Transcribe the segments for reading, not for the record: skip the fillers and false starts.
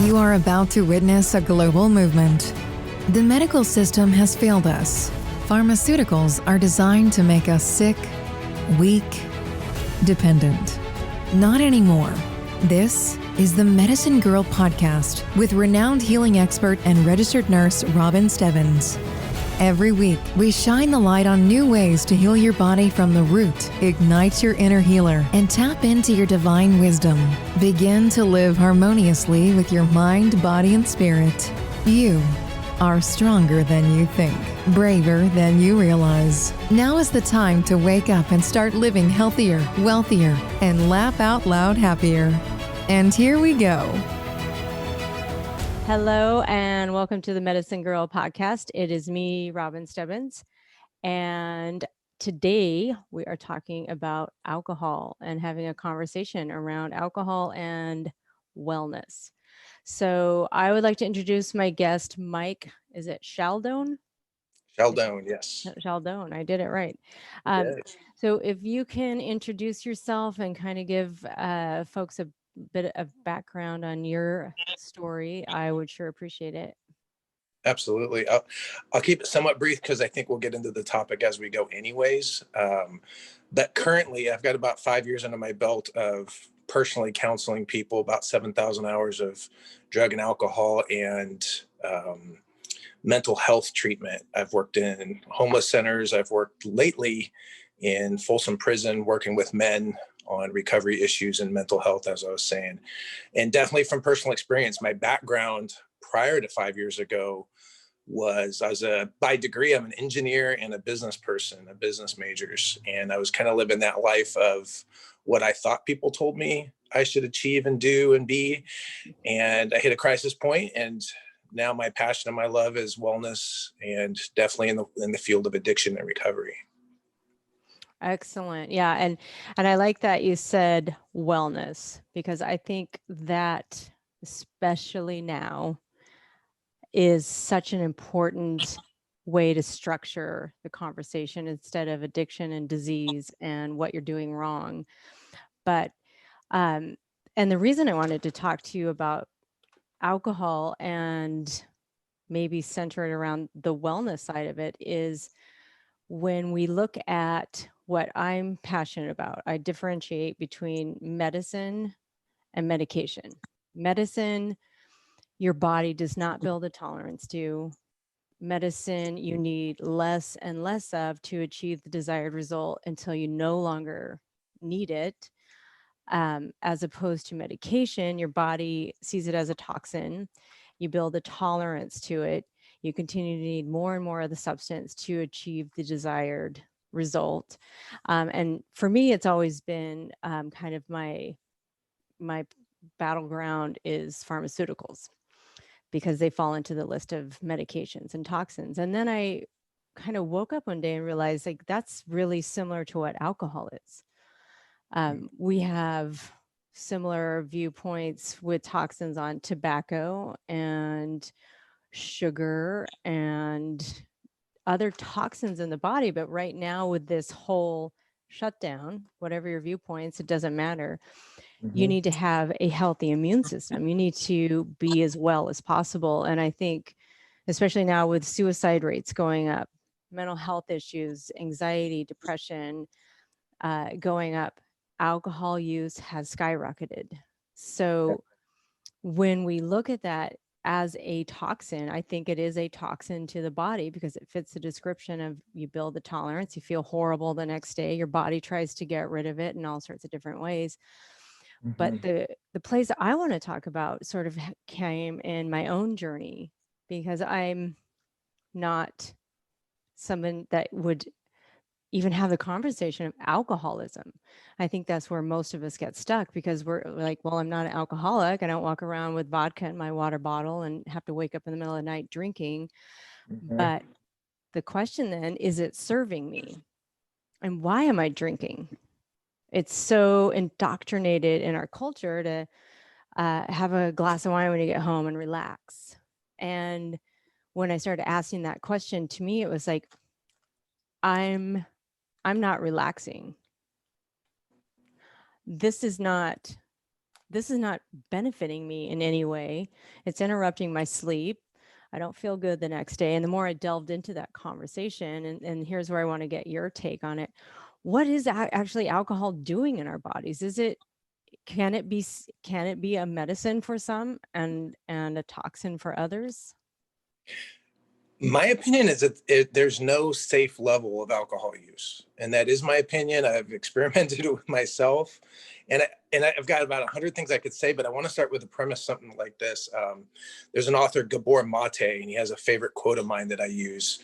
You are about to witness a global movement. The medical system has failed us. Pharmaceuticals are designed to make us sick, weak, dependent. Not anymore. This is the Medicine Girl podcast with renowned healing expert and registered nurse Robin Stebbins. Every week, we shine the light on new ways to heal your body from the root, ignite your inner healer, and tap into your divine wisdom. Begin to live harmoniously with your mind, body, and spirit. You are stronger than you think, braver than you realize. Now is the time to wake up and start living healthier, wealthier, and laugh out loud happier. And here we go. Hello and welcome to the Medicine Girl podcast. It is me, Robin Stebbins, and today we are talking about alcohol and having a conversation around alcohol and wellness. So I would like to introduce my guest, Mike. Is it Shaldone? Shaldone, yes. Shaldone, I did it right. Yes. So if you can introduce yourself and kind of give folks a bit of background on your story, I would sure appreciate it. Absolutely. I'll keep it somewhat brief because I think we'll get into the topic as we go anyways. But currently I've got about 5 years under my belt of personally counseling people, about 7,000 hours of drug and alcohol and mental health treatment. I've worked in homeless centers. I've worked lately in Folsom Prison, working with men on recovery issues and mental health, as I was saying. And definitely from personal experience, my background prior to 5 years ago was, by degree, I'm an engineer and a business person, a business majors. And I was kind of living that life of what I thought people told me I should achieve and do and be. And I hit a crisis point, and now my passion and my love is wellness, and definitely in the field of addiction and recovery. Excellent. Yeah. And I like that you said wellness, because I think that especially now is such an important way to structure the conversation instead of addiction and disease and what you're doing wrong. But, and the reason I wanted to talk to you about alcohol and maybe center it around the wellness side of it is when we look at what I'm passionate about, I differentiate between medicine and medication. Medicine, your body does not build a tolerance to. Medicine, you need less and less of to achieve the desired result until you no longer need it. As opposed to medication, your body sees it as a toxin. You build a tolerance to it. You continue to need more and more of the substance to achieve the desired result. And for me, it's always been kind of my battleground is pharmaceuticals, because they fall into the list of medications and toxins. And then I kind of woke up one day and realized, like, that's really similar to what alcohol is. We have similar viewpoints with toxins on tobacco and sugar and other toxins in the body. But right now, with this whole shutdown, whatever your viewpoints, it doesn't matter. You need to have a healthy immune system. You need to be as well as possible. And I think, especially now with suicide rates going up, mental health issues, anxiety, depression going up, alcohol use has skyrocketed. So when we look at that as a toxin, I think it is a toxin to the body because it fits the description of you build a tolerance, you feel horrible the next day, your body tries to get rid of it in all sorts of different ways. But the place I want to talk about sort of came in my own journey, because I'm not someone that would even have the conversation of alcoholism. I think that's where most of us get stuck, because we're like, well, I'm not an alcoholic. I don't walk around with vodka in my water bottle and have to wake up in the middle of the night drinking. But the question then, is it serving me? And why am I drinking? It's so indoctrinated in our culture to have a glass of wine when you get home and relax. And when I started asking that question, to me, it was like, I'm not relaxing. This is not this is not benefiting me in any way. It's interrupting my sleep. I don't feel good the next day. And the more I delved into that conversation, and here's where I want to get your take on it. What is actually alcohol doing in our bodies? Can it be a medicine for some and a toxin for others? My opinion is that there's no safe level of alcohol use, and that is my opinion. I've experimented with myself, and I've got about 100 things I could say, but I want to start with a premise, something like this. There's an author, Gabor Mate, and he has a favorite quote of mine that I use,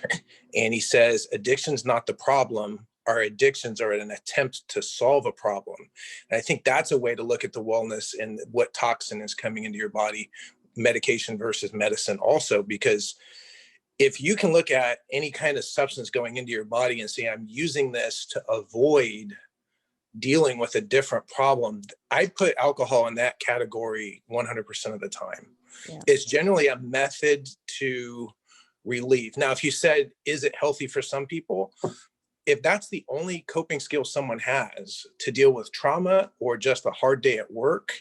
and he says, "Addiction's not the problem. Our addictions are an attempt to solve a problem." And I think that's a way to look at the wellness and what toxin is coming into your body, medication versus medicine also, because if you can look at any kind of substance going into your body and say, I'm using this to avoid dealing with a different problem, I put alcohol in that category 100% of the time. Yeah. It's generally a method to relieve. Now, if you said, is it healthy for some people? If that's the only coping skill someone has to deal with trauma or just a hard day at work,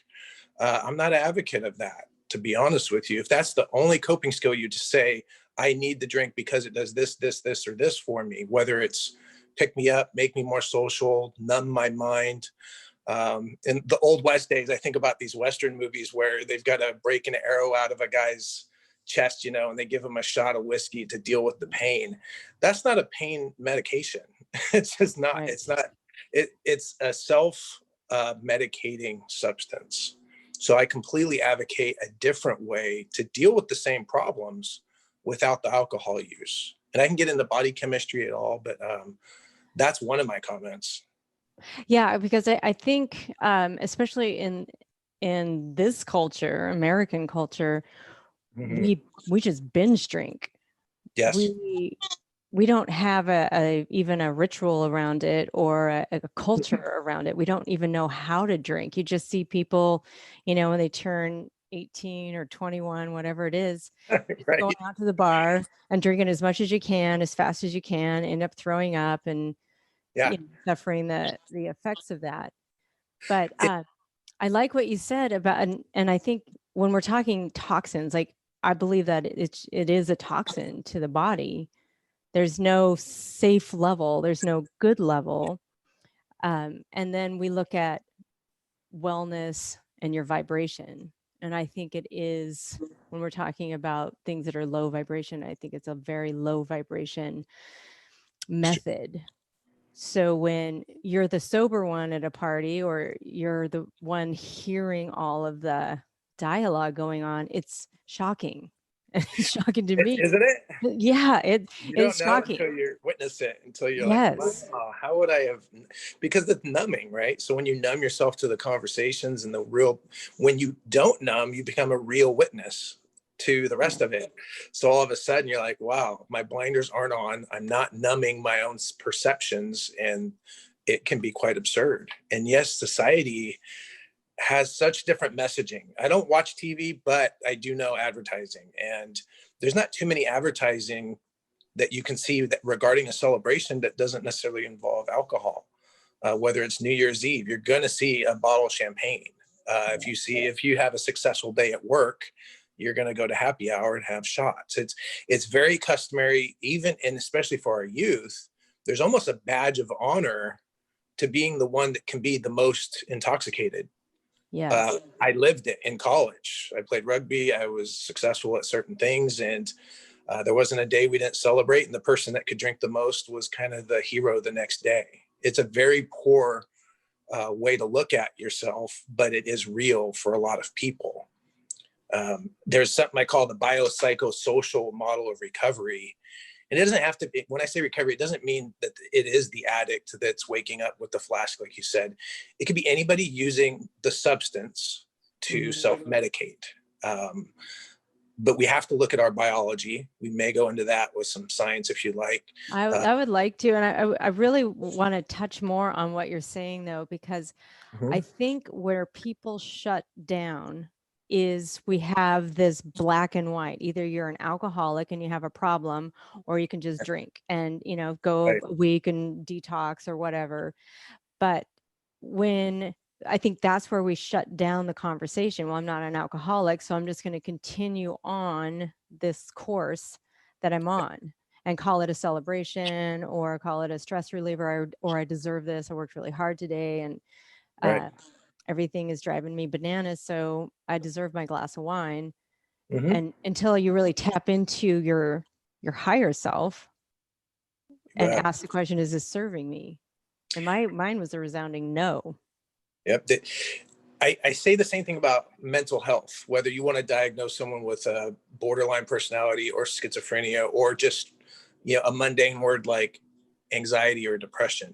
I'm not an advocate of that, to be honest with you. If that's the only coping skill, you just say, I need the drink because it does this, or this for me, whether it's pick me up, make me more social, numb my mind. In the old West days, I think about these Western movies where they've got to break an arrow out of a guy's chest, and they give him a shot of whiskey to deal with the pain. That's not a pain medication. It's just not. Right. It's not. It's a self medicating substance. So I completely advocate a different way to deal with the same problems without the alcohol use. And I can get into body chemistry at all, but that's one of my comments. Yeah, because I think, especially in this culture, American culture, mm-hmm. we just binge drink. Yes. We don't have even a ritual around it or a culture around it. We don't even know how to drink. You just see people, when they turn 18 or 21, whatever it is, right. Going out to the bar and drinking as much as you can, as fast as you can, end up throwing up and suffering the effects of that. But I like what you said about, and I think when we're talking toxins, like I believe that it is a toxin to the body. There's no safe level. There's no good level. And then we look at wellness and your vibration. And I think it is, when we're talking about things that are low vibration, I think it's a very low vibration method. So when you're the sober one at a party, or you're the one hearing all of the dialogue going on, it's shocking. It's shocking to me. Isn't it? Yeah, it's shocking. Until you witness it, until you're yes. Like, wow, how would I have? Because it's numbing, right? So when you numb yourself to the conversations and when you don't numb, you become a real witness to the rest of it. So all of a sudden you're like, wow, my blinders aren't on. I'm not numbing my own perceptions, and it can be quite absurd. And yes, society has such different messaging. I don't watch TV, but I do know advertising, and there's not too many advertising that you can see that regarding a celebration that doesn't necessarily involve alcohol. Whether it's New Year's Eve, you're going to see a bottle of champagne. If you have a successful day at work, you're going to go to happy hour and have shots. It's very customary, even, and especially for our youth, there's almost a badge of honor to being the one that can be the most intoxicated. Yeah, I lived it in college. I played rugby. I was successful at certain things, and there wasn't a day we didn't celebrate. And the person that could drink the most was kind of the hero the next day. It's a very poor way to look at yourself, but it is real for a lot of people. There's something I call the biopsychosocial model of recovery. And it doesn't have to be, when I say recovery, it doesn't mean that it is the addict that's waking up with the flask, like you said. It could be anybody using the substance to self-medicate. But we have to look at our biology. We may go into that with some science if you like. I would like to. And I really want to touch more on what you're saying, though, because I think where people shut down is we have this black and white. Either you're an alcoholic and you have a problem, or you can just drink and, go a week and detox or whatever. But when I think that's where we shut down the conversation. Well, I'm not an alcoholic, so I'm just going to continue on this course that I'm on and call it a celebration or call it a stress reliever, or I deserve this. I worked really hard today and Right. everything is driving me bananas, so I deserve my glass of wine. Mhm. And until you really tap into your higher self and Yeah. ask the question, is this serving me? And mine was a resounding no. Yep. I say the same thing about mental health, whether you want to diagnose someone with a borderline personality or schizophrenia, or just, a mundane word like anxiety or depression.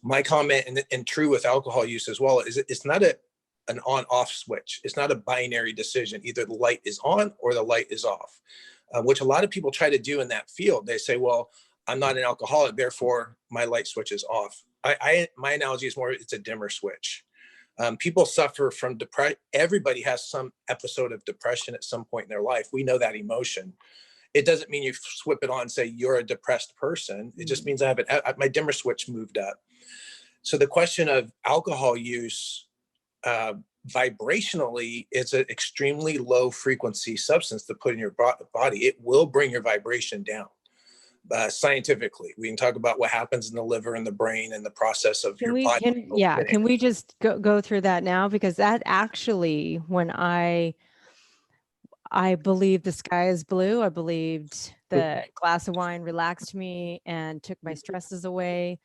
My comment, and true with alcohol use as well, is it's not an on-off switch. It's not a binary decision. Either the light is on or the light is off, which a lot of people try to do in that field. They say, well, I'm not an alcoholic, therefore my light switch is off. My analogy is more, it's a dimmer switch. People suffer from depression. Everybody has some episode of depression at some point in their life. We know that emotion. It doesn't mean you swip it on and say you're a depressed person. It just means my dimmer switch moved up. So the question of alcohol use, vibrationally, it's an extremely low frequency substance to put in your body. It will bring your vibration down. Scientifically, we can talk about what happens in the liver and the brain and the process of your body. Can we just go through that now? Because that actually, when I believed the sky is blue, I believed the glass of wine relaxed me and took my stresses away.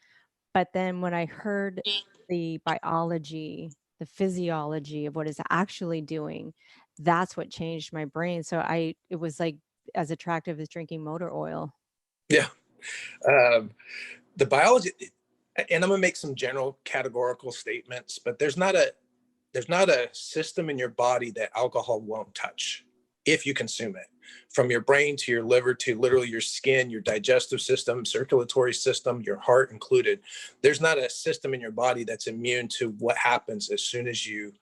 But then when I heard the biology, the physiology of what it's actually doing, that's what changed my brain. So it was like as attractive as drinking motor oil. Yeah. The biology, and I'm gonna make some general categorical statements, but there's not a system in your body that alcohol won't touch if you consume it, from your brain to your liver to literally your skin, your digestive system, circulatory system, your heart included. There's not a system in your body that's immune to what happens as soon as you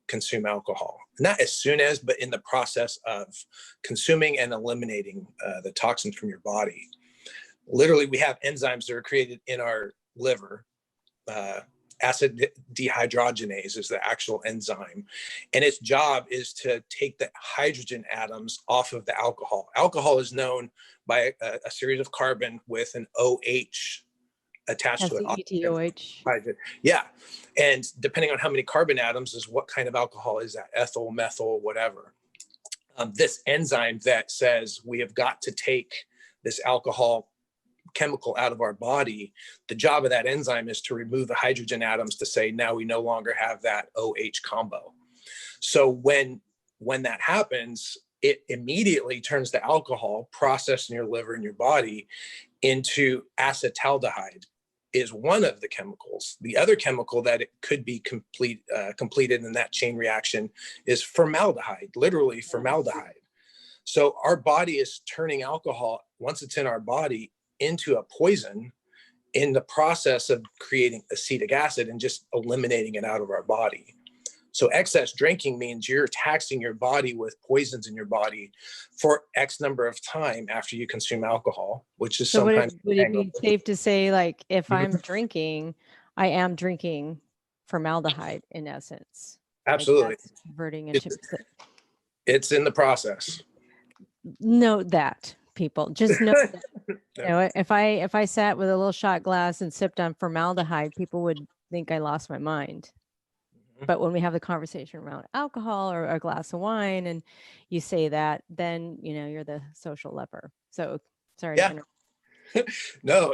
consume alcohol. Not as soon as, but in the process of consuming and eliminating the toxins from your body. Literally, we have enzymes that are created in our liver. Acid dehydrogenase is the actual enzyme, and its job is to take the hydrogen atoms off of the alcohol. Alcohol is known by a series of carbon with an OH attached to it. ETOH. Yeah, and depending on how many carbon atoms is what kind of alcohol is that, ethyl, methyl, whatever. This enzyme that says we have got to take this alcohol chemical out of our body, the job of that enzyme is to remove the hydrogen atoms to say, now we no longer have that OH combo. So when that happens, it immediately turns the alcohol processed in your liver and your body into acetaldehyde, is one of the chemicals. The other chemical that it could be completed in that chain reaction is formaldehyde, literally formaldehyde. So our body is turning alcohol, once it's in our body, into a poison in the process of creating acetic acid and just eliminating it out of our body. So excess drinking means you're taxing your body with poisons in your body for X number of time after you consume alcohol, which is sometimes. Would it be safe to say, like, if I'm drinking, I am drinking formaldehyde in essence? Absolutely. Like converting into. It's in the process. Note that, people. Just know that. If I sat with a little shot glass and sipped on formaldehyde, people would think I lost my mind. But when we have the conversation around alcohol or a glass of wine and you say that, then, you're the social leper. So sorry. Yeah. No,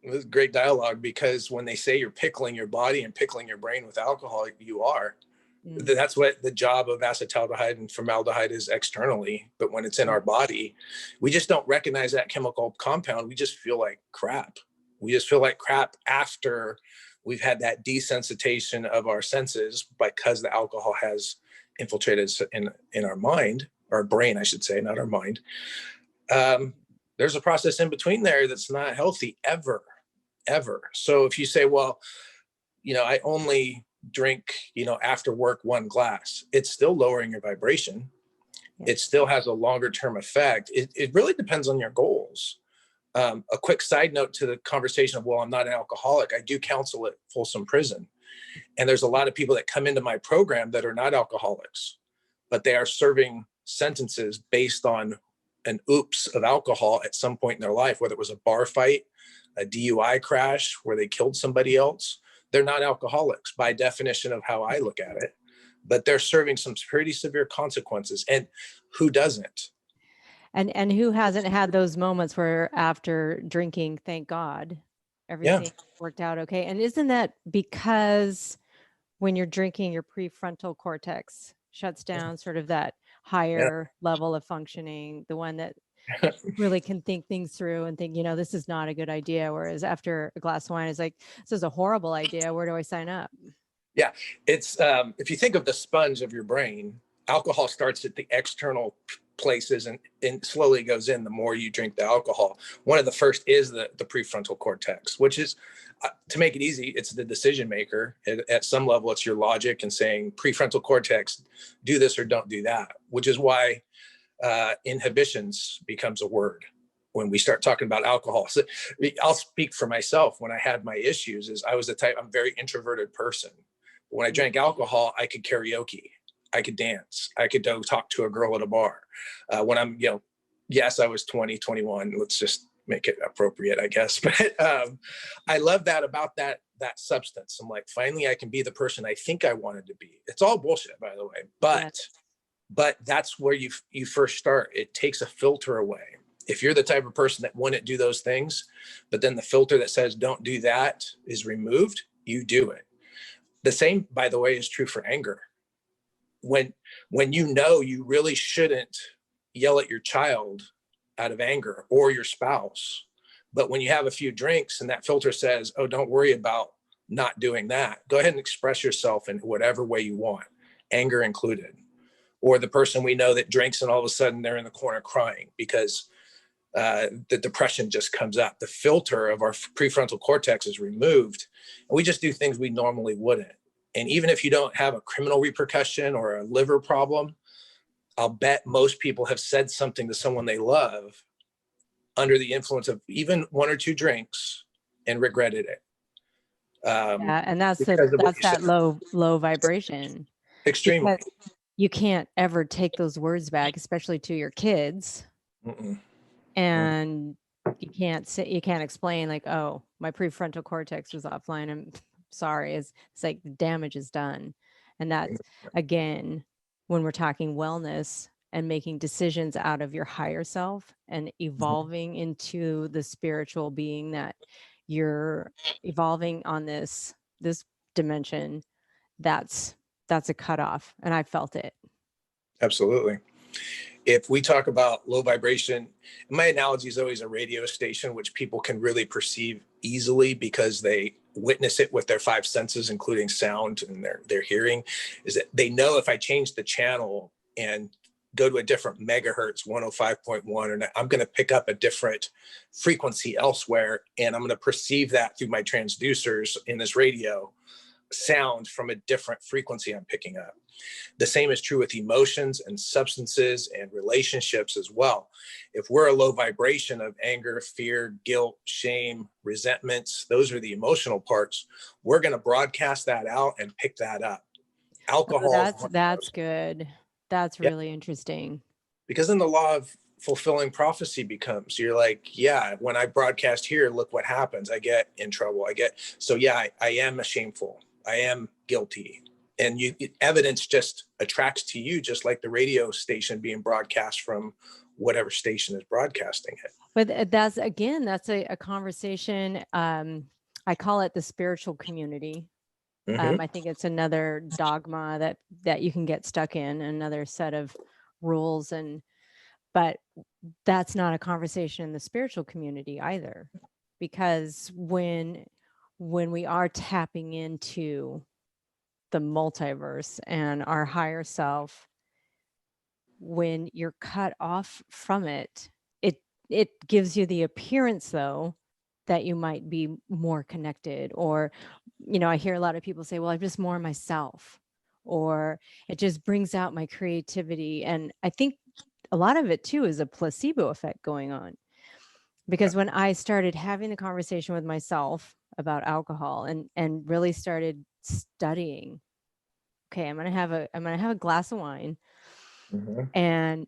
it was great dialogue, because when they say you're pickling your body and pickling your brain with alcohol, you are. That's what the job of acetaldehyde and formaldehyde is externally. But when it's in our body, we just don't recognize that chemical compound. We just feel like crap. We just feel like crap after we've had that desensitization of our senses because the alcohol has infiltrated in our mind, our brain, I should say, not our mind. There's a process in between there that's not healthy ever. So if you say, well, I only drink, after work 1 glass, it's still lowering your vibration. Yeah. It still has a longer term effect. It really depends on your goals. A quick side note to the conversation of, well, I'm not an alcoholic. I do counsel at Folsom Prison. And there's a lot of people that come into my program that are not alcoholics, but they are serving sentences based on an oops of alcohol at some point in their life, whether it was a bar fight, a DUI crash where they killed somebody else. They're not alcoholics by definition of how I look at it, but they're serving some pretty severe consequences. And who doesn't? And who hasn't had those moments where after drinking, thank God, everything worked out okay? And isn't that because when you're drinking, your prefrontal cortex shuts down, sort of that higher level of functioning, the one that really can think things through and think, this is not a good idea. Whereas after a glass of wine, it's like, this is a horrible idea. Where do I sign up? Yeah, it's if you think of the sponge of your brain, alcohol starts at the external places and slowly goes in the more you drink the alcohol. One of the first is the prefrontal cortex, which is, to make it easy, it's the decision maker. At some level, it's your logic and saying, prefrontal cortex, do this or don't do that, which is why inhibitions becomes a word when we start talking about alcohol. So I'll speak for myself. When I had my issues, is I'm a very introverted person. When I drank alcohol, I could karaoke, I could dance, I could go talk to a girl at a bar. When I'm, yes, I was 20, 21. Let's just make it appropriate, I guess. But I love that about that substance. I'm like, finally, I can be the person I think I wanted to be. It's all bullshit, by the way. But that's where you first start. It takes a filter away. If you're the type of person that wouldn't do those things, but then the filter that says don't do that is removed, you do it. The same, by the way, is true for anger. When you really shouldn't yell at your child out of anger or your spouse, but when you have a few drinks and that filter says, oh, don't worry about not doing that, go ahead and express yourself in whatever way you want, anger included. Or the person we know that drinks and all of a sudden they're in the corner crying because the depression just comes up. The filter of our prefrontal cortex is removed, and we just do things we normally wouldn't. And even if you don't have a criminal repercussion or a liver problem, I'll bet most people have said something to someone they love under the influence of even one or two drinks and regretted it. And that's that low vibration. Extremely. Because you can't ever take those words back, especially to your kids. Mm-mm. And you can't explain like, oh, my prefrontal cortex was offline. I'm sorry. It's like the damage is done. And that's, again, when we're talking wellness and making decisions out of your higher self and evolving into the spiritual being that you're evolving on this dimension, that's a cutoff. And I felt it. Absolutely. If we talk about low vibration, my analogy is always a radio station, which people can really perceive easily because they witness it with their five senses, including sound and their hearing, is that they know if I change the channel and go to a different megahertz, 105.1, and I'm going to pick up a different frequency elsewhere, and I'm going to perceive that through my transducers in this radio sound from a different frequency I'm picking up. The same is true with emotions and substances and relationships as well. If we're a low vibration of anger, fear, guilt, shame, resentments, those are the emotional parts, we're going to broadcast that out and pick that up. Alcohol. That's good. That's really interesting. Because then the law of fulfilling prophecy becomes, you're like, yeah, when I broadcast here, look what happens. I get in trouble. I am shameful. I am guilty. And evidence just attracts to you, just like the radio station being broadcast from whatever station is broadcasting it. But that's a conversation. I call it the spiritual community. Mm-hmm. I think it's another dogma that you can get stuck in, another set of rules, but that's not a conversation in the spiritual community either, because when we are tapping into the multiverse and our higher self, when you're cut off from it gives you the appearance though that you might be more connected, or I hear a lot of people say, well, I'm just more myself, or it just brings out my creativity. And I think a lot of it too is a placebo effect going on, because when I started having the conversation with myself about alcohol and really started studying. Okay, I'm gonna have a glass of wine. Mhm. And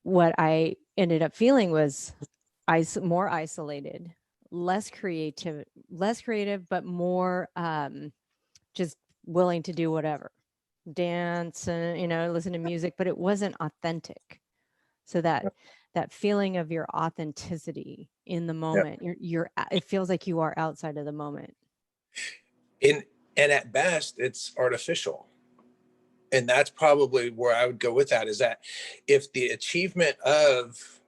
what I ended up feeling was more isolated, less creative, but more just willing to do whatever, dance and, you know, listen to music, but it wasn't authentic. So that feeling of your authenticity in the moment, it feels like you are outside of the moment. And at best, it's artificial. And that's probably where I would go with that, is that if the achievement of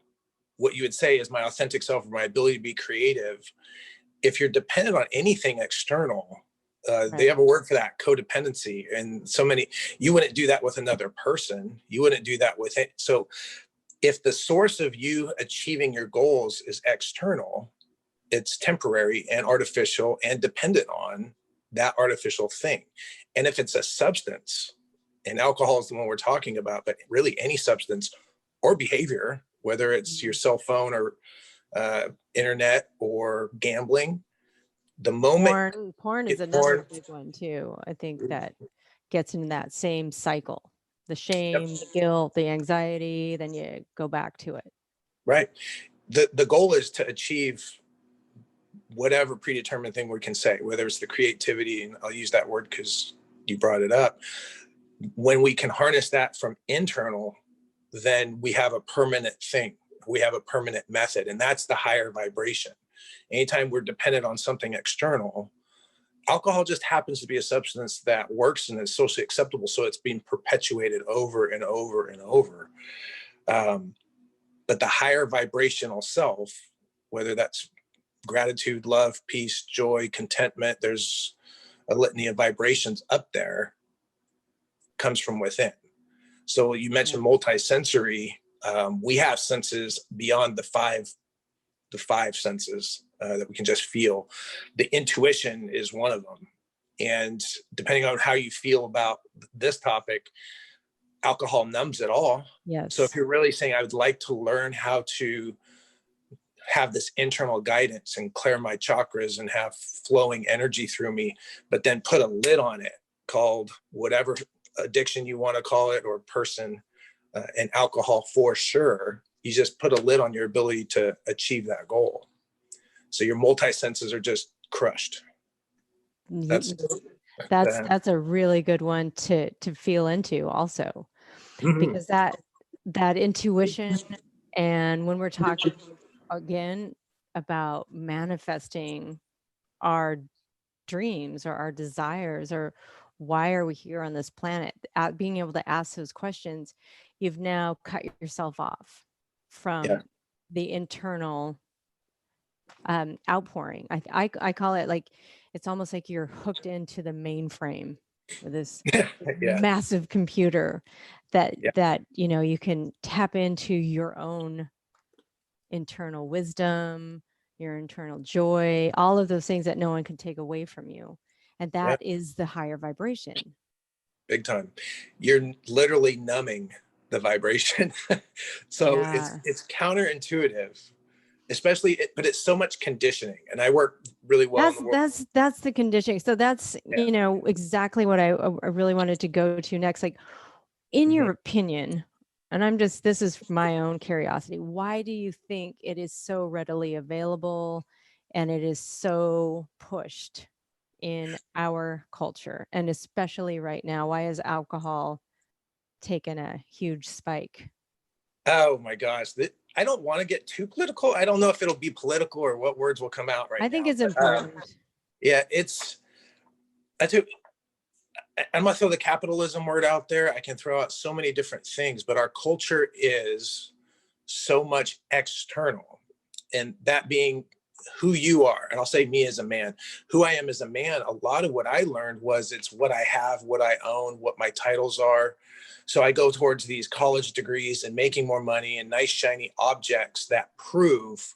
what you would say is my authentic self or my ability to be creative, if you're dependent on anything external, they have a word for that, codependency. And so many, you wouldn't do that with another person. You wouldn't do that with it. So if the source of you achieving your goals is external, it's temporary and artificial and dependent on that artificial thing. And if it's a substance, and alcohol is the one we're talking about, but really any substance or behavior, whether it's your cell phone or internet or gambling, the moment porn is another big one too. I think that gets into that same cycle, the shame, the guilt, the anxiety, then you go back to it. Right. The goal is to achieve whatever predetermined thing we can say, whether it's the creativity, and I'll use that word because you brought it up. When we can harness that from internal, then we have a permanent thing. We have a permanent method, and that's the higher vibration. Anytime we're dependent on something external, alcohol just happens to be a substance that works and is socially acceptable. So it's being perpetuated over and over and over. But the higher vibrational self, whether that's gratitude, love, peace, joy, contentment, there's a litany of vibrations up there, comes from within. So you mentioned multisensory. We have senses beyond the five senses that we can just feel. The intuition is one of them. And depending on how you feel about this topic, alcohol numbs it all. Yes. So if you're really saying, I would like to learn how to have this internal guidance and clear my chakras and have flowing energy through me, but then put a lid on it called whatever addiction you want to call it, or person, and alcohol for sure, you just put a lid on your ability to achieve that goal. So your multi-senses are just crushed. That's a really good one to feel into also, because that intuition, and when we're talking again about manifesting our dreams or our desires, or why are we here on this planet, being able to ask those questions, you've now cut yourself off from the internal outpouring. I call it like, it's almost like you're hooked into the mainframe with this massive computer that you know, you can tap into your own internal wisdom, your internal joy, all of those things that no one can take away from you. And that is the higher vibration. Big time. You're literally numbing the vibration. So it's counterintuitive, especially, but it's so much conditioning. And I work really well. That's the conditioning. So that's, you know, exactly what I really wanted to go to next. Like, in your opinion, and this is my own curiosity, why do you think it is so readily available and it is so pushed in our culture, and especially right now? Why has alcohol taken a huge spike? Oh my gosh. I don't want to get too political. I don't know if it'll be political or what words will come out right now. I think it's important. I'm gonna throw the capitalism word out there. I can throw out so many different things, but our culture is so much external, and that being who you are. And I'll say me as a man, who I am as a man. A lot of what I learned was it's what I have, what I own, what my titles are. So I go towards these college degrees and making more money and nice shiny objects that prove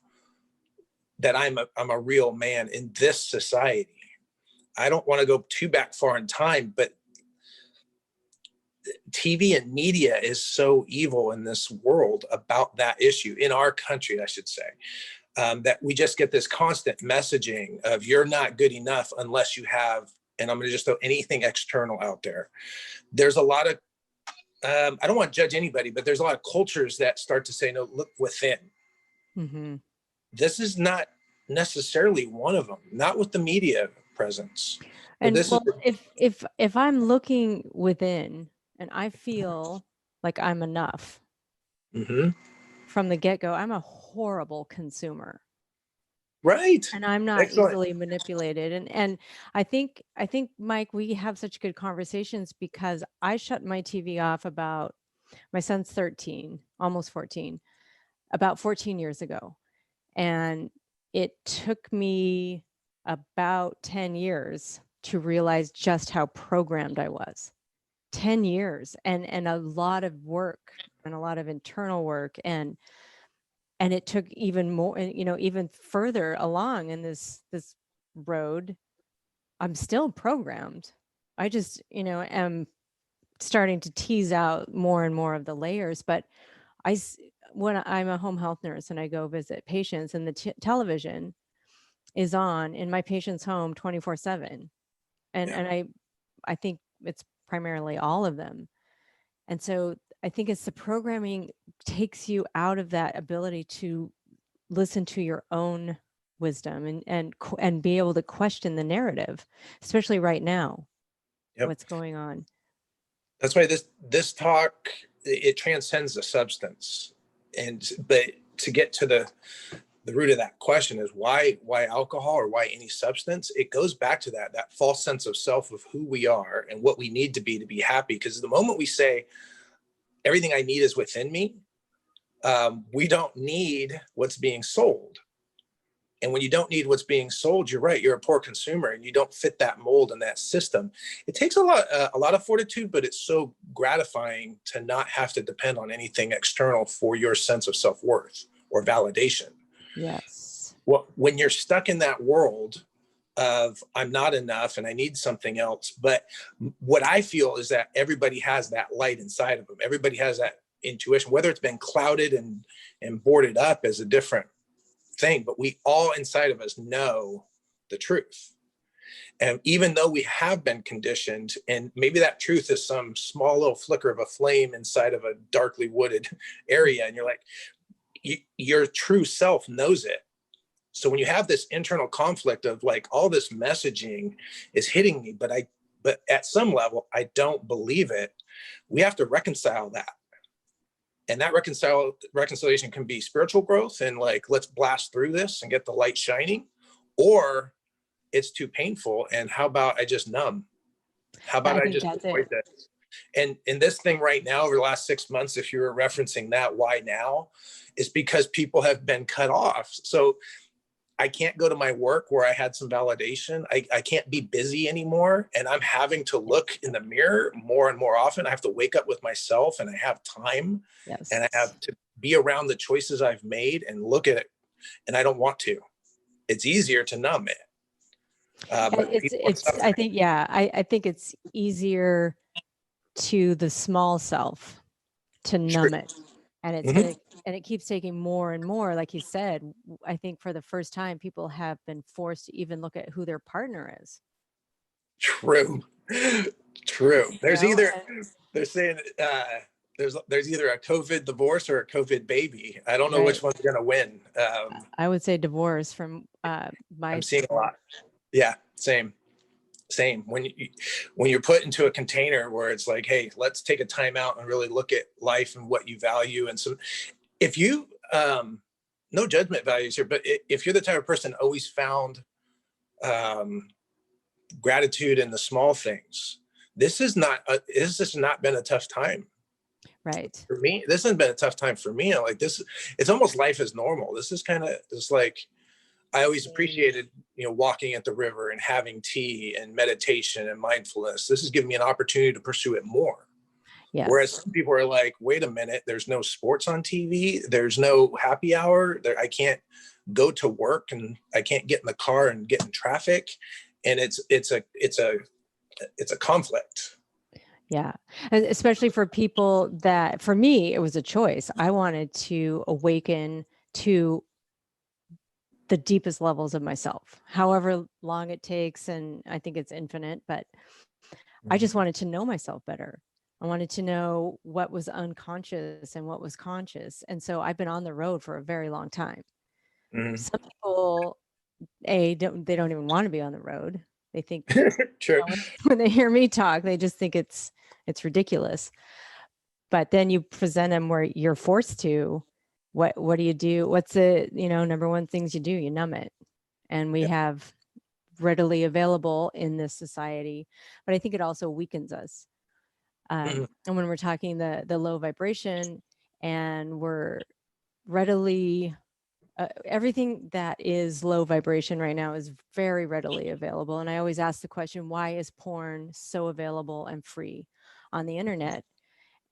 that I'm a real man in this society. I don't want to go too back far in time, but TV and media is so evil in this world about that issue, in our country, I should say, that we just get this constant messaging of you're not good enough unless you have and I'm going to just throw anything external out there. There's a lot of, I don't want to judge anybody, but there's a lot of cultures that start to say, no, look within. Mm-hmm. This is not necessarily one of them, not with the media presence. And well, if I'm looking within and I feel like I'm enough mm-hmm. from the get-go, I'm a horrible consumer. Right. And I'm not Excellent. easily manipulated. And I think, Mike, we have such good conversations because I shut my TV off about, my son's 13, almost 14, about 14 years ago. And it took me about 10 years to realize just how programmed I was. 10 years and a lot of work and a lot of internal work. And it took even more, even further along in this road. I'm still programmed. I just, am starting to tease out more and more of the layers. But when I'm a home health nurse and I go visit patients and the television is on in my patient's home 24/7. And I think it's primarily all of them. And so I think it's the programming takes you out of that ability to listen to your own wisdom and be able to question the narrative, especially right now. Yep. What's going on. That's why this talk, it transcends the substance. But to get to the root of that question is why alcohol or why any substance? It goes back to that false sense of self of who we are and what we need to be happy. Because the moment we say everything I need is within me, we don't need what's being sold. And when you don't need what's being sold, you're right, you're a poor consumer and you don't fit that mold and that system. It takes a lot of fortitude, but it's so gratifying to not have to depend on anything external for your sense of self-worth or validation. Yes. Well, when you're stuck in that world of I'm not enough and I need something else, but what I feel is that everybody has that light inside of them. Everybody has that intuition, whether it's been clouded and boarded up as a different thing, but we all inside of us know the truth. And even though we have been conditioned, and maybe that truth is some small little flicker of a flame inside of a darkly wooded area, and you're like, your true self knows it. So when you have this internal conflict of like, all this messaging is hitting me, but at some level, I don't believe it. We have to reconcile that. And that reconciliation can be spiritual growth and like, let's blast through this and get the light shining, or it's too painful. And how about I just numb? How about I just avoid this? And in this thing right now, over the last 6 months, if you were referencing that, why now, is because people have been cut off. So I can't go to my work where I had some validation. I can't be busy anymore. And I'm having to look in the mirror more and more often. I have to wake up with myself and I have time. Yes. And I have to be around the choices I've made and look at it. And I don't want to. It's easier to numb it. I think it's easier to the small self to numb it. And it's and it keeps taking more and more. Like you said, I think for the first time, people have been forced to even look at who their partner is. True. There's they're saying there's either a COVID divorce or a COVID baby. I don't know which one's going to win. I would say divorce from I'm seeing a lot. Yeah, same. When you're put into a container where it's like, hey, let's take a time out and really look at life and what you value. And so if you, no judgment values here, but if you're the type of person always found gratitude in the small things, this has not been a tough time. Right. For me, this hasn't been a tough time for me. Like this, it's almost life as normal. This is kind of just like, I always appreciated, walking at the river and having tea and meditation and mindfulness. This has given me an opportunity to pursue it more. Yes. Whereas some people are like, wait a minute, there's no sports on TV. There's no happy hour. I can't go to work and I can't get in the car and get in traffic. And it's a conflict. Yeah. And especially for people that, for me, it was a choice. I wanted to awaken to the deepest levels of myself, however long it takes. And I think it's infinite, but I just wanted to know myself better. I wanted to know what was unconscious and what was conscious. And so I've been on the road for a very long time. Mhm. Some people, they don't even want to be on the road. They think True. when they hear me talk, they just think it's ridiculous. But then you present them where you're forced to. What do you do? What's the, number one things you do? You numb it. And we have readily available in this society, but I think it also weakens us. And when we're talking the low vibration, and we're readily everything that is low vibration right now is very readily available. And I always ask the question, why is porn so available and free on the internet?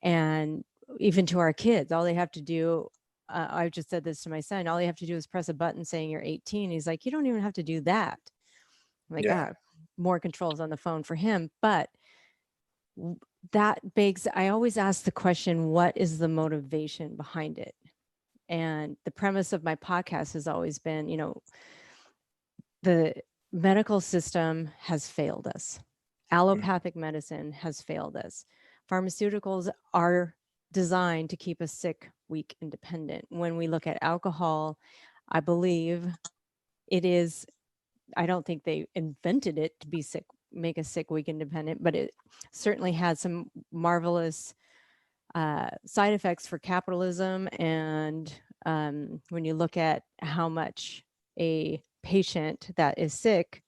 And even to our kids, all they have to do, I just said this to my son, all you have to do is press a button saying you're 18. He's like, you don't even have to do that. I'm like, more controls on the phone for him. But that begs, I always ask the question, what is the motivation behind it? And the premise of my podcast has always been, the medical system has failed us. Allopathic medicine has failed us. Pharmaceuticals are designed to keep us sick, weak, and dependent. When we look at alcohol, I believe it is, I don't think they invented it to be sick, make us sick, weak, and dependent, but it certainly had some marvelous side effects for capitalism. And when you look at how much a patient that is sick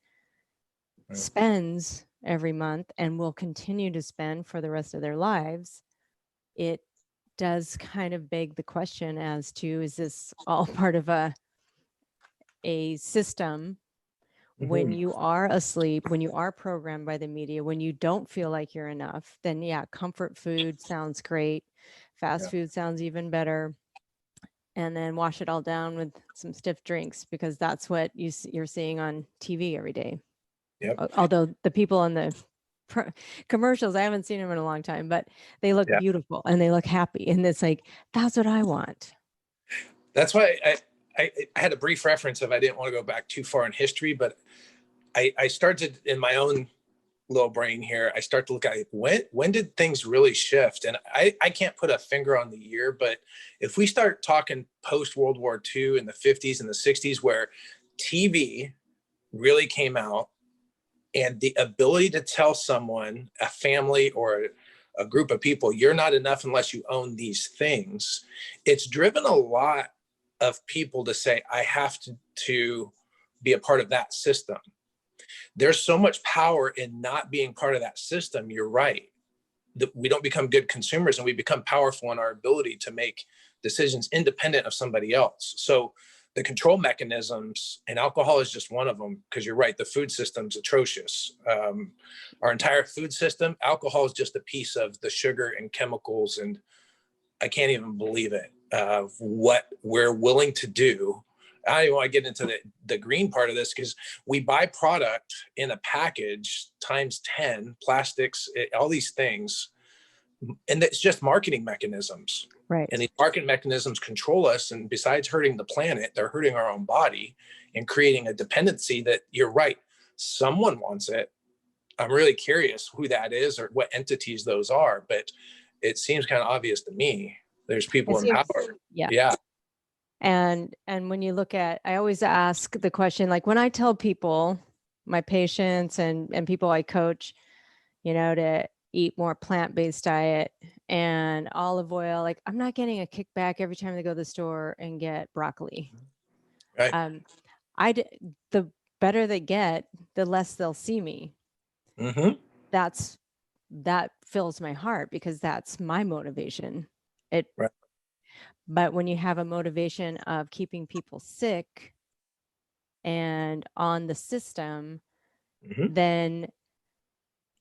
spends every month and will continue to spend for the rest of their lives, it does kind of beg the question as to, is this all part of a system? When you are asleep, when you are programmed by the media, when you don't feel like you're enough, then comfort food sounds great. Fast food sounds even better. And then wash it all down with some stiff drinks, because that's what you're seeing on TV every day. Yep. Although the people on the commercials, I haven't seen them in a long time, but they look beautiful and they look happy. And it's like, that's what I want. That's why I had a brief reference of, I didn't want to go back too far in history, but I started in my own little brain here. I start to look at when did things really shift? And I can't put a finger on the year, but if we start talking post World War II in the 50s and the 60s, where TV really came out, and the ability to tell someone, a family or a group of people, you're not enough unless you own these things, it's driven a lot of people to say, I have to be a part of that system. There's so much power in not being part of that system. You're right. That we don't become good consumers, and we become powerful in our ability to make decisions independent of somebody else. So the control mechanisms, and alcohol is just one of them, because you're right, the food system's atrocious. Our entire food system, alcohol is just a piece of the sugar and chemicals, and I can't even believe it, what we're willing to do. I don't even want to get into the green part of this, because we buy product in a package times 10, plastics, all these things, and it's just marketing mechanisms. Right. And these market mechanisms control us. And besides hurting the planet, they're hurting our own body and creating a dependency that, you're right, someone wants it. I'm really curious who that is or what entities those are, but it seems kind of obvious to me. There's people in power. Yeah. And when you look at, I always ask the question, like when I tell people, my patients and people I coach, to eat more plant-based diet and olive oil, like I'm not getting a kickback every time they go to the store and get broccoli. Right. The better they get, the less they'll see me. That fills my heart, because that's my motivation. Right. But when you have a motivation of keeping people sick and on the system, then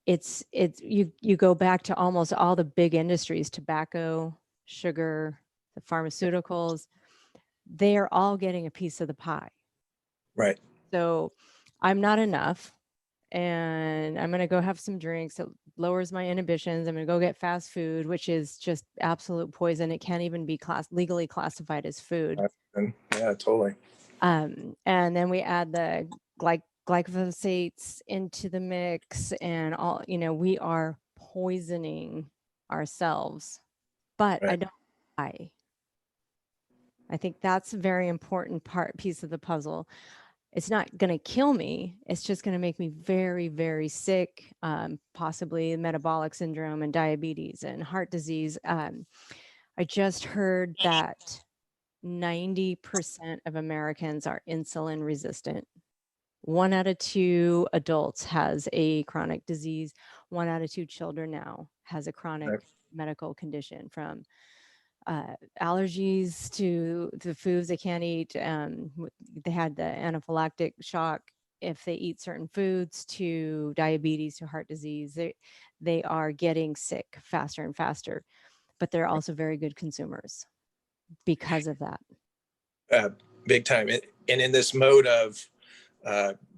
it's you go back to almost all the big industries, tobacco, sugar, the pharmaceuticals, they are all getting a piece of the pie. Right. So I'm not enough, and I'm going to go have some drinks. It lowers my inhibitions. I'm going to go get fast food, which is just absolute poison. It can't even be legally classified as food. Yeah, totally. And then we add the glyphosates into the mix, and all, we are poisoning ourselves. But I Right. don't die. I think that's a very important piece of the puzzle. It's not going to kill me. It's just going to make me very, very sick, possibly metabolic syndrome and diabetes and heart disease. I just heard that 90% of Americans are insulin resistant. 1 out of 2 adults has a chronic disease. 1 out of 2 children now has a chronic Right. medical condition, from allergies to the foods they can't eat. They had the anaphylactic shock if they eat certain foods, to diabetes, to heart disease. They are getting sick faster and faster, but they're also very good consumers because of that. Big time. And in this mode of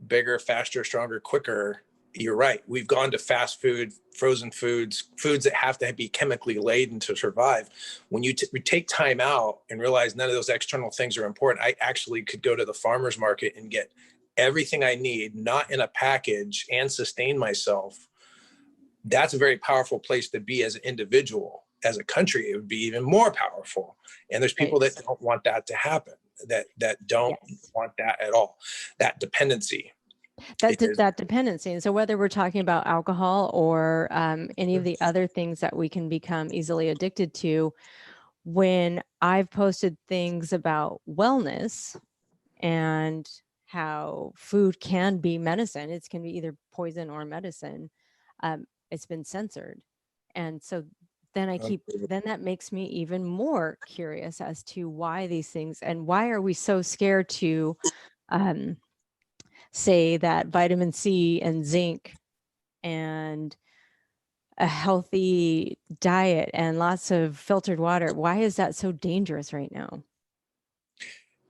bigger, faster, stronger, quicker, you're right. We've gone to fast food, frozen foods that have to be chemically laden to survive. When you take time out and realize none of those external things are important, I actually could go to the farmer's market and get everything I need, not in a package, and sustain myself. That's a very powerful place to be as an individual. As a country, it would be even more powerful. And there's people that don't want that to happen, that don't want that at all. That dependency. That dependency. And so whether we're talking about alcohol or any of the other things that we can become easily addicted to, when I've posted things about wellness and how food can be medicine, it can be either poison or medicine, it's been censored. And so then then that makes me even more curious as to why these things, and why are we so scared to say that vitamin C and zinc and a healthy diet and lots of filtered water, why is that so dangerous right now?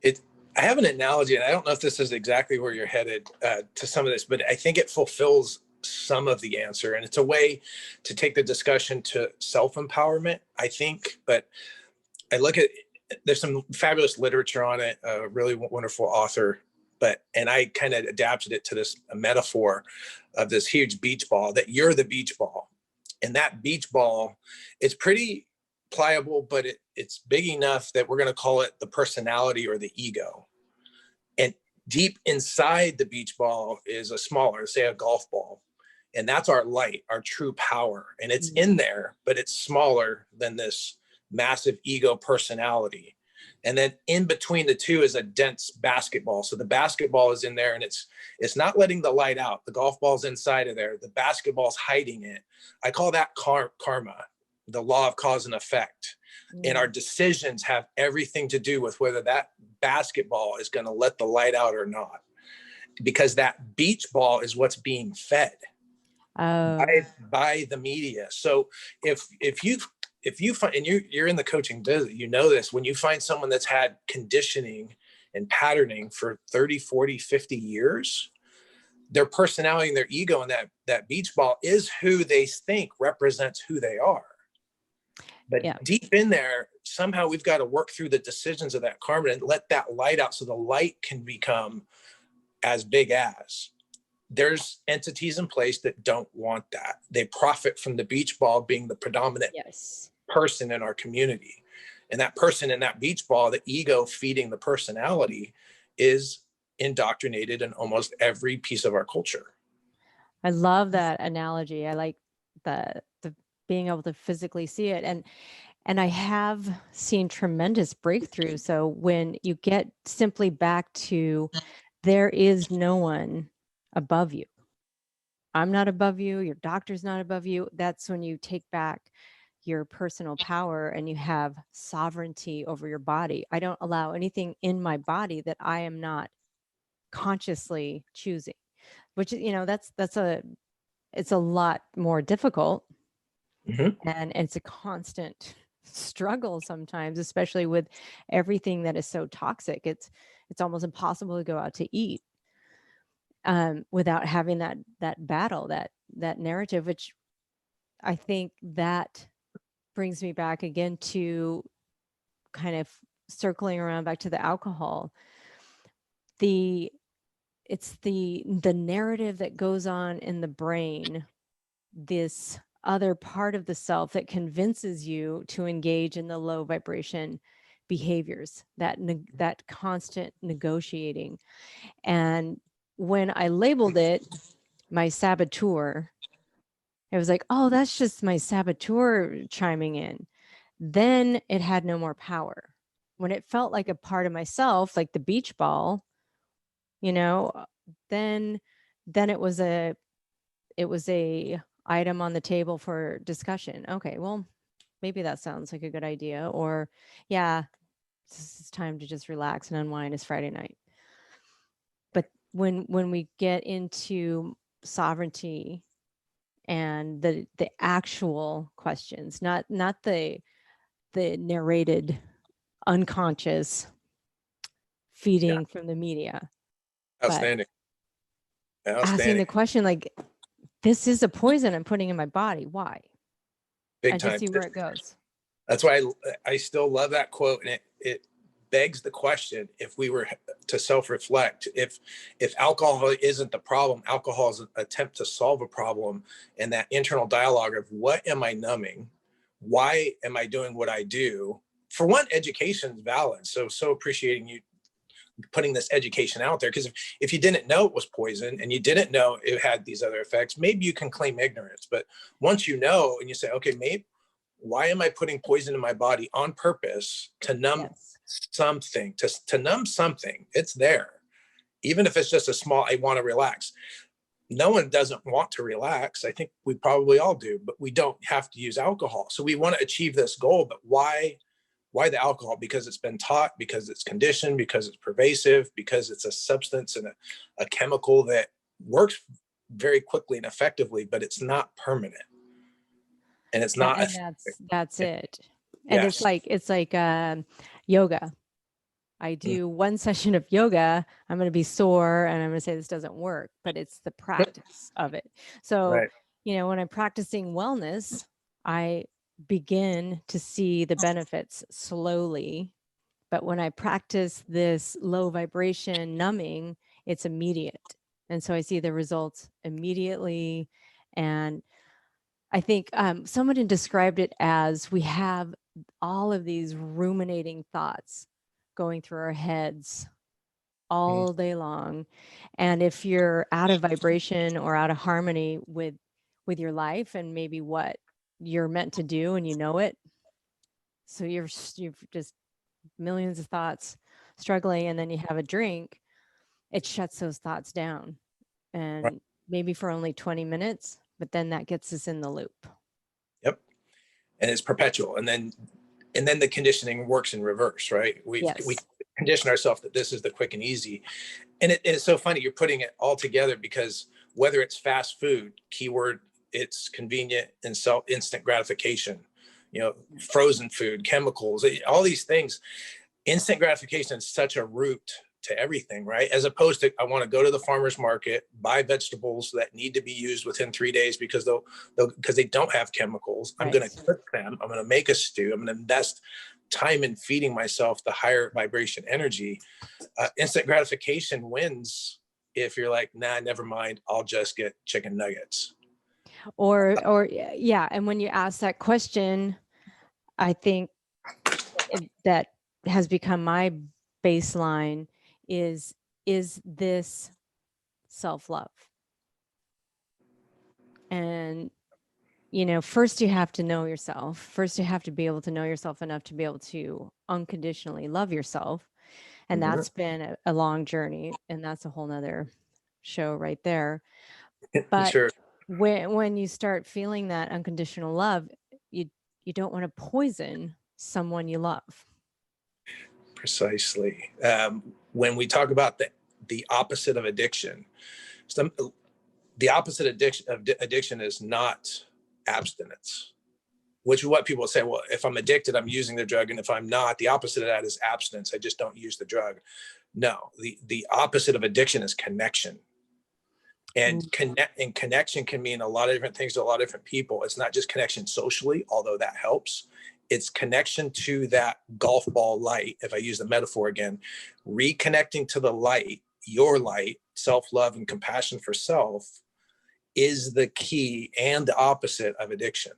I have an analogy, and I don't know if this is exactly where you're headed to some of this, but I think it fulfills some of the answer. And it's a way to take the discussion to self-empowerment, I think. But I look at, there's some fabulous literature on it, a really wonderful author, and I kind of adapted it to this metaphor of this huge beach ball, that you're the beach ball. And that beach ball, it's pretty pliable, but it's big enough that we're going to call it the personality or the ego. And deep inside the beach ball is a smaller, say a golf ball. And that's our light, our true power. And it's in there, but it's smaller than this massive ego personality. And then in between the two is a dense basketball. So the basketball is in there, and it's not letting the light out. The golf ball's inside of there. The basketball's hiding it. I call that karma, the law of cause and effect. And our decisions have everything to do with whether that basketball is going to let the light out or not. Because that beach ball is what's being fed by the media. So if you find, and you're in the coaching business, you know this, when you find someone that's had conditioning and patterning for 30, 40, 50 years, their personality and their ego and that beach ball is who they think represents who they are. But deep in there, somehow we've got to work through the decisions of that karma and let that light out so the light can become as big as. There's entities in place that don't want that. They profit from the beach ball being the predominant person in our community. And that person in that beach ball, the ego feeding the personality, is indoctrinated in almost every piece of our culture. I love that analogy. I like the being able to physically see it. And I have seen tremendous breakthrough. So when you get simply back to, there is no one above you. I'm not above you. Your doctor's not above you. That's when you take back your personal power and you have sovereignty over your body. I don't allow anything in my body that I am not consciously choosing, which, it's a lot more difficult. And it's a constant struggle sometimes, especially with everything that is so toxic. It's almost impossible to go out to eat without having that battle, that narrative, which I think that brings me back again to kind of circling around back to the alcohol. it's the narrative that goes on in the brain, this other part of the self that convinces you to engage in the low vibration behaviors, that constant negotiating. And when I labeled it my saboteur, it was like, oh, that's just my saboteur chiming in. Then it had no more power. When it felt like a part of myself, like the beach ball, you know, then it was a item on the table for discussion. Okay, well, maybe that sounds like a good idea. Or yeah, it's time to just relax and unwind. It's Friday night. But when we get into sovereignty and the actual questions, not the narrated unconscious feeding from the media, Outstanding. but asking the question, like, this is a poison I'm putting in my body. Why? Big I time. just see where it goes. That's why I still love that quote. And it begs the question, if we were to self-reflect, if alcohol isn't the problem, alcohol is an attempt to solve a problem, and that internal dialogue of what am I numbing? Why am I doing what I do? For one, education is valid. So appreciating you putting this education out there, because if you didn't know it was poison and you didn't know it had these other effects, maybe you can claim ignorance. But once you know and you say, okay, maybe why am I putting poison in my body on purpose to numb something, to numb something? It's there. Even if it's just a small, I want to relax. No one doesn't want to relax. I think we probably all do, but we don't have to use alcohol. So we want to achieve this goal, but why the alcohol? Because it's been taught, because it's conditioned, because it's pervasive, because it's a substance and a chemical that works very quickly and effectively, but it's not permanent. And it's not. And that's it. And it's like yoga. I do one session of yoga, I'm going to be sore and I'm going to say this doesn't work, but it's the practice of it. So, you know, when I'm practicing wellness, I begin to see the benefits slowly. But when I practice this low vibration numbing, it's immediate. And so I see the results immediately. And I think someone described it as we have all of these ruminating thoughts going through our heads all day long. And if you're out of vibration or out of harmony with your life and maybe what you're meant to do and you know it, so you've just millions of thoughts struggling, and then you have a drink, it shuts those thoughts down, and maybe for only 20 minutes, but then that gets us in the loop. Yep. And it's perpetual. And then the conditioning works in reverse, right? We condition ourselves that this is the quick and easy. And it's so funny, you're putting it all together, because whether it's fast food, keyword, it's convenient and instant gratification, you know, frozen food, chemicals, all these things. Instant gratification is such a root to everything, right? As opposed to, I want to go to the farmer's market, buy vegetables that need to be used within 3 days because they don't have chemicals. I'm going to cook them. I'm going to make a stew. I'm going to invest time in feeding myself the higher vibration energy. Instant gratification wins if you're like, nah, never mind, I'll just get chicken nuggets. Or yeah. And when you ask that question, I think that has become my baseline is this self-love? And, you know, first you have to know yourself. First you have to be able to know yourself enough to be able to unconditionally love yourself. And that's been a long journey, and that's a whole nother show right there. But when you start feeling that unconditional love, you don't want to poison someone you love. Precisely. When we talk about the opposite of addiction, the opposite of addiction is not abstinence, which is what people say. Well, if I'm addicted, I'm using the drug. And if I'm not, the opposite of that is abstinence. I just don't use the drug. No, the opposite of addiction is connection. And connection can mean a lot of different things to a lot of different people. It's not just connection socially, although that helps. It's connection to that golf ball light. If I use the metaphor again, reconnecting to the light your light, self-love and compassion for self is the key and the opposite of addiction.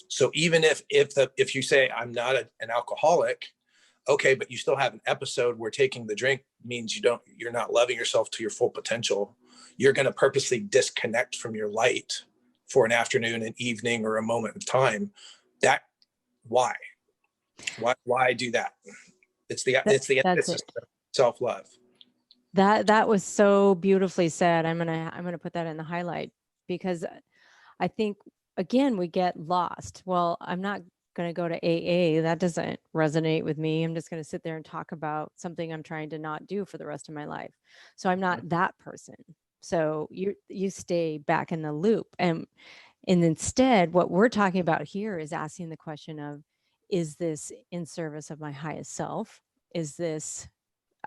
So even if you say I'm not an alcoholic, okay, but you still have an episode where taking the drink means you're not loving yourself to your full potential. You're going to purposely disconnect from your light for an afternoon, an evening, or a moment of time. Why do that? It's the emphasis of self-love. That was so beautifully said. I'm gonna put that in the highlight, because I think, again, we get lost. Well, I'm not going to go to AA. That doesn't resonate with me. I'm just going to sit there and talk about something I'm trying to not do for the rest of my life. So I'm not that person. So you stay back in the loop. And instead, what we're talking about here is asking the question of, is this in service of my highest self? Is this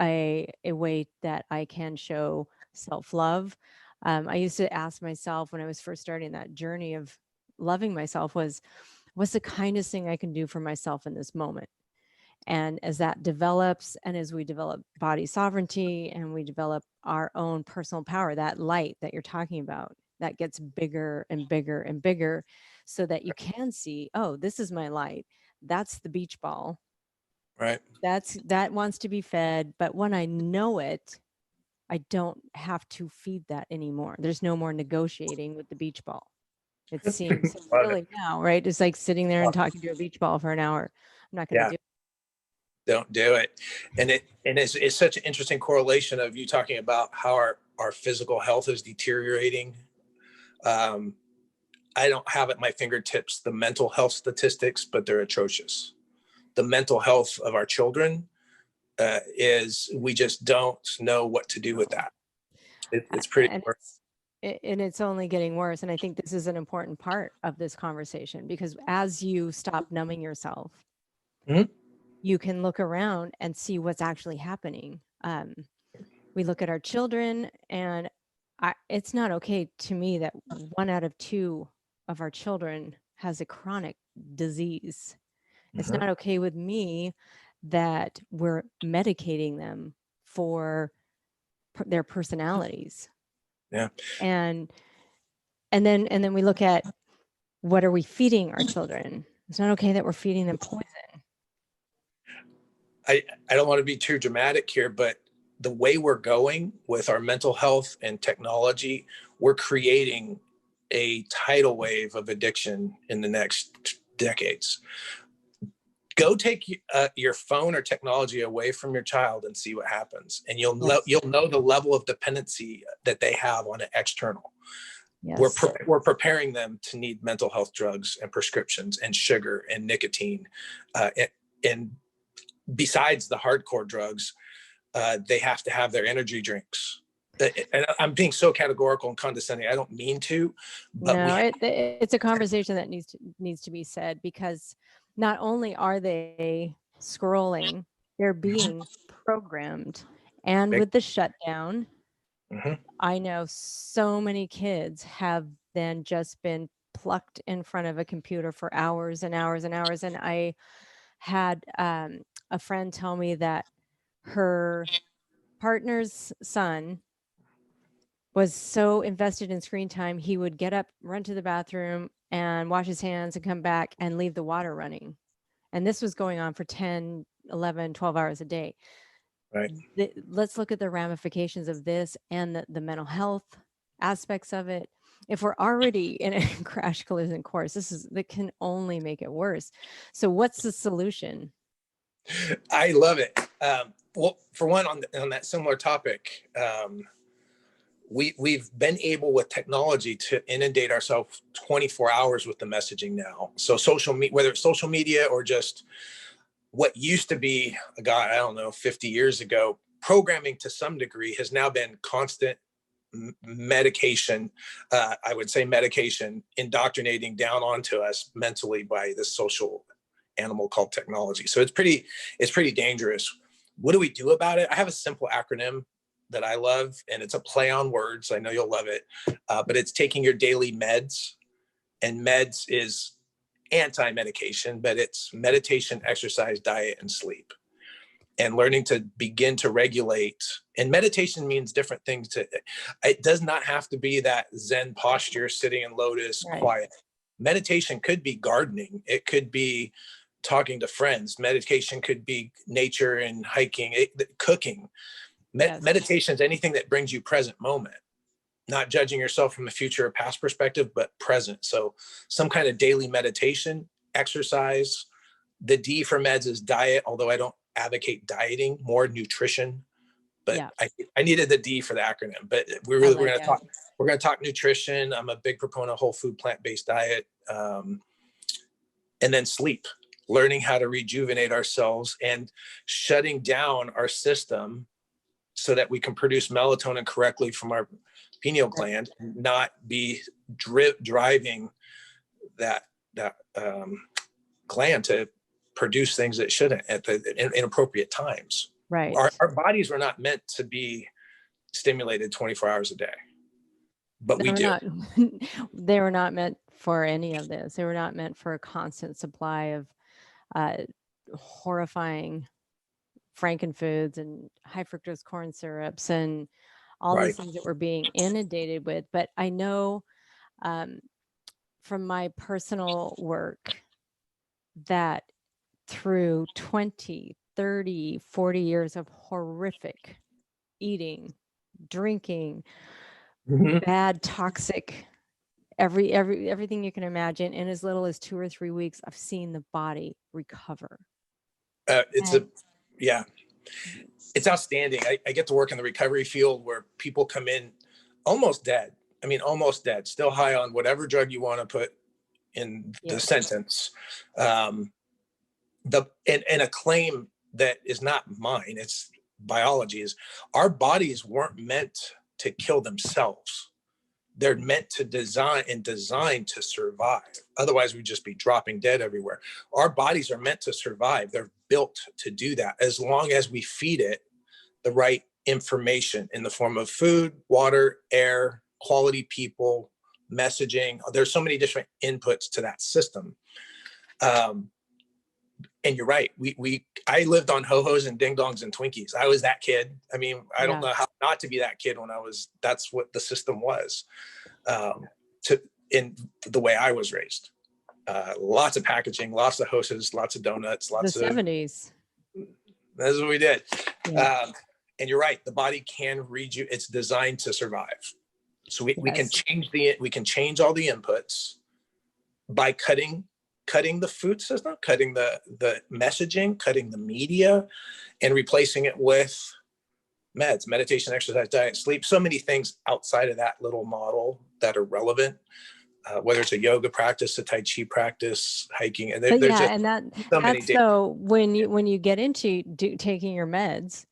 a way that I can show self-love? I used to ask myself when I was first starting that journey of loving myself, what's the kindest thing I can do for myself in this moment? And as that develops, and as we develop body sovereignty and we develop our own personal power, that light that you're talking about, that gets bigger and bigger and bigger, so that you can see, oh, this is my light. That's the beach ball. Right. That wants to be fed. But when I know it, I don't have to feed that anymore. There's no more negotiating with the beach ball. It seems really now, right? It's like sitting there and talking to a beach ball for an hour. I'm not going to do it. Don't do it. And it's such an interesting correlation of you talking about how our physical health is deteriorating. I don't have at my fingertips the mental health statistics, but they're atrocious. The mental health of our children is, we just don't know what to do with that. It's pretty worse. And it's only getting worse. And I think this is an important part of this conversation, because as you stop numbing yourself, you can look around and see what's actually happening. We look at our children, and it's not okay to me that 1 out of 2 of our children has a chronic disease. It's not okay with me that we're medicating them for their personalities. Yeah. And then we look at, what are we feeding our children? It's not okay that we're feeding them poison. I don't want to be too dramatic here, but the way we're going with our mental health and technology, we're creating a tidal wave of addiction in the next decades. Go take your phone or technology away from your child and see what happens, and you'll know the level of dependency that they have on an external. Yes. We're preparing them to need mental health drugs and prescriptions and sugar and nicotine, and besides the hardcore drugs, they have to have their energy drinks. And I'm being so categorical and condescending. I don't mean to, but no, it's a conversation that needs to be said, because not only are they scrolling, they're being programmed. And with the shutdown, I know so many kids have then just been plucked in front of a computer for hours and hours and hours. And I had a friend tell me that her partner's son was so invested in screen time, he would get up, run to the bathroom and wash his hands and come back and leave the water running. And this was going on for 10, 11, 12 hours a day. Right. Let's look at the ramifications of this and the mental health aspects of it. If we're already in a crash collision course, that can only make it worse. So what's the solution? I love it. Well, for one, on that similar topic, we've been able with technology to inundate ourselves 24 hours with the messaging now. So social media, whether it's social media or just what used to be, 50 years ago, programming to some degree has now been constant medication. I would say medication indoctrinating down onto us mentally by this social animal called technology. So it's pretty dangerous. What do we do about it? I have a simple acronym that I love, and it's a play on words. I know you'll love it, but it's taking your daily meds, and meds is anti-medication, but it's meditation, exercise, diet, and sleep. and learning to begin to regulate. And meditation means different things. It does not have to be that Zen posture, sitting in lotus, Right. quiet. Meditation could be gardening. It could be talking to friends. Meditation could be nature and hiking, cooking. Yes. Meditation is anything that brings you present moment, not judging yourself from a future or past perspective, but present. So some kind of daily meditation, exercise. The D for meds is diet, although I don't advocate dieting, more nutrition. But Yeah. I needed the D for the acronym. But we're going to talk nutrition. I'm a big proponent of whole food, plant-based diet. And then sleep, learning how to rejuvenate ourselves and shutting down our system so that we can produce melatonin correctly from our pineal gland, not be driving that gland to produce things that shouldn't at the inappropriate times. Right. Our bodies were not meant to be stimulated 24 hours a day, but we do. They were not meant for any of this. They were not meant for a constant supply of horrifying frankenfoods and high fructose corn syrups and all Right. these things that we're being inundated with. But I know from my personal work that through 20, 30, 40 years of horrific eating, drinking, bad, toxic, everything you can imagine, in as little as 2 or 3 weeks, I've seen the body recover. It's outstanding. I get to work in the recovery field where people come in almost dead. I mean, almost dead, still high on whatever drug you want to put in the sentence. And a claim that is not mine, it's biology, is our bodies weren't meant to kill themselves. They're meant to design to survive. Otherwise, we'd just be dropping dead everywhere. Our bodies are meant to survive. They're built to do that as long as we feed it the right information in the form of food, water, air, quality people, messaging. There's so many different inputs to that system. And you're right. I lived on ho-hos and ding-dongs and Twinkies. I was that kid. I mean, I don't know how not to be that kid when that's what the system was, in the way I was raised. Lots of packaging, lots of hostess, lots of donuts, lots of 70s. That's what we did. Yeah. And you're right. The body can read you. It's designed to survive. So we can change all the inputs by cutting the food system, cutting the messaging, cutting the media, and replacing it with meds, meditation, exercise, diet, sleep, so many things outside of that little model that are relevant, whether it's a yoga practice, a Tai Chi practice, hiking. And so when you get into taking your meds,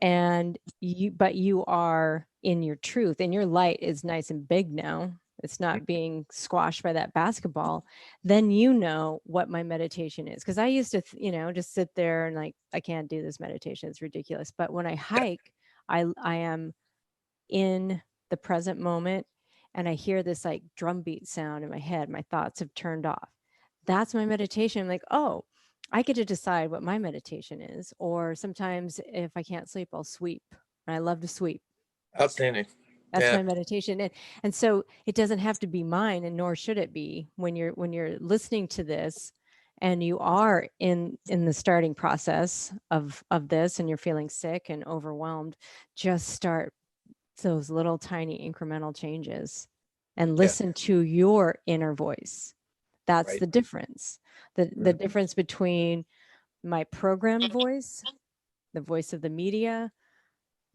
and you are in your truth and your light is nice and big now, it's not being squashed by that basketball, then you know what my meditation is. Because I used to, just sit there and like, I can't do this meditation. It's ridiculous. But when I hike, I am in the present moment and I hear this like drumbeat sound in my head. My thoughts have turned off. That's my meditation. I'm like, oh, I get to decide what my meditation is. Or sometimes if I can't sleep, I'll sweep. And I love to sweep. Outstanding. That's my meditation. And so it doesn't have to be mine, and nor should it be when you're listening to this and you are in the starting process of this and you're feeling sick and overwhelmed. Just start those little tiny incremental changes and listen to your inner voice. That's the difference. The difference between my programmed voice, the voice of the media,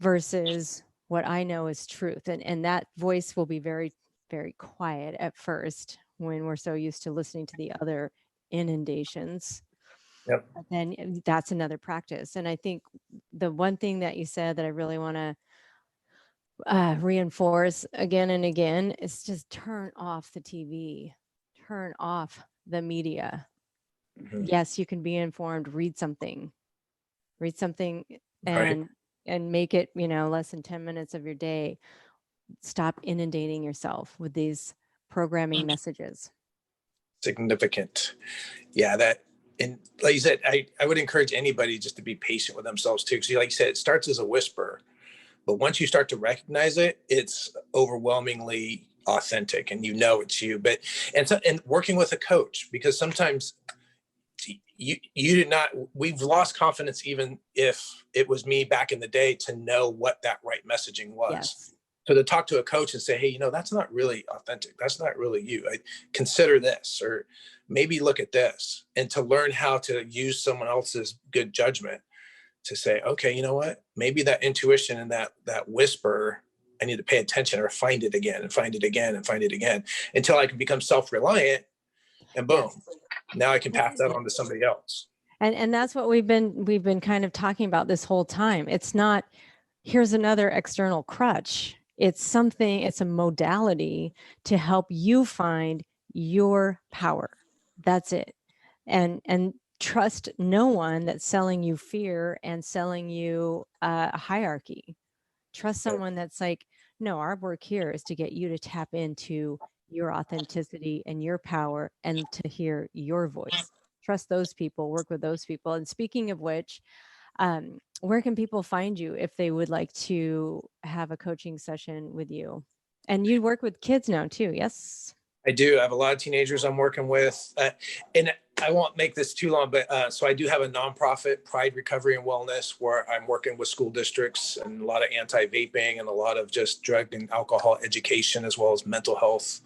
versus what I know is truth. And that voice will be very, very quiet at first when we're so used to listening to the other inundations. Yep. But then that's another practice. And I think the one thing that you said that I really want to reinforce again and again is just turn off the TV, turn off the media. Yes, you can be informed, read something and make it, less than 10 minutes of your day. Stop inundating yourself with these programming messages. Significant. Yeah, that and like you said, I would encourage anybody just to be patient with themselves too. Because like you said, it starts as a whisper, but once you start to recognize it, it's overwhelmingly authentic, and it's you. But and working with a coach, because sometimes we've lost confidence, even if it was me back in the day, to know what that right messaging was. Yes. So to talk to a coach and say, hey, that's not really authentic. That's not really you. I consider this, or maybe look at this, and to learn how to use someone else's good judgment to say, okay, you know what, maybe that intuition and that whisper, I need to pay attention, or find it again and find it again and find it again, until I can become self-reliant, and boom, now I can pass that on to somebody else. And that's what we've been kind of talking about this whole time. It's not, here's another external crutch. It's a modality to help you find your power. That's it. And trust no one that's selling you fear and selling you a hierarchy. Trust someone that's like, no, our work here is to get you to tap into your authenticity and your power, and to hear your voice. Trust those people, work with those people. And speaking of which, where can people find you if they would like to have a coaching session with you? And you work with kids now too, yes? I do. I have a lot of teenagers I'm working with, and I won't make this too long, but so I do have a nonprofit, Pride Recovery and Wellness, where I'm working with school districts and a lot of anti-vaping and a lot of just drug and alcohol education, as well as mental health.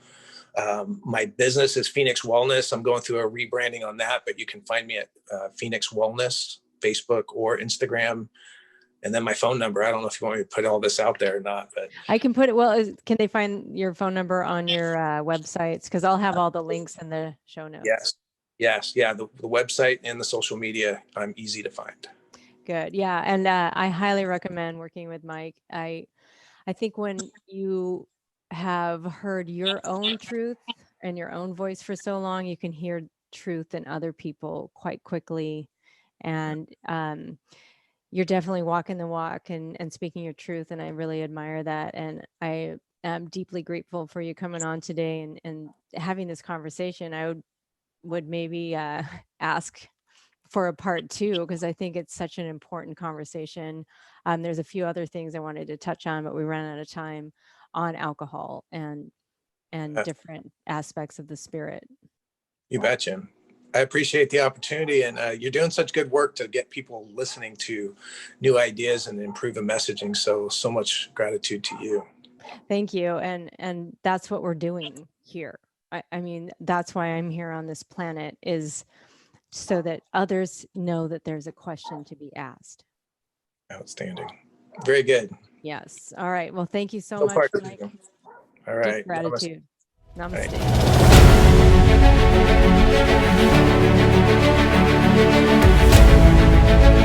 My business is Phoenix Wellness. I'm going through a rebranding on that, but you can find me at Phoenix Wellness, Facebook or Instagram. And then my phone number. I don't know if you want me to put all this out there or not, but I can put it. Well, can they find your phone number on your websites? Because I'll have all the links in the show notes. Yes. Yeah. The website and the social media, I'm easy to find. Good. Yeah. And I highly recommend working with Mike. I think when you have heard your own truth and your own voice for so long, you can hear truth in other people quite quickly. And you're definitely walking the walk and speaking your truth. And I really admire that. And I am deeply grateful for you coming on today and having this conversation. I would maybe ask for a part 2, because I think it's such an important conversation. There's a few other things I wanted to touch on, but we ran out of time on alcohol and different aspects of the spirit. You betcha. I appreciate the opportunity, and you're doing such good work to get people listening to new ideas and improve the messaging. So much gratitude to you. Thank you. And that's what we're doing here. I mean, that's why I'm here on this planet, is so that others know that there's a question to be asked. Outstanding. Very good. Yes. All right. Well, thank you so much, Mike. All right. Deep gratitude. Namaste. Namaste.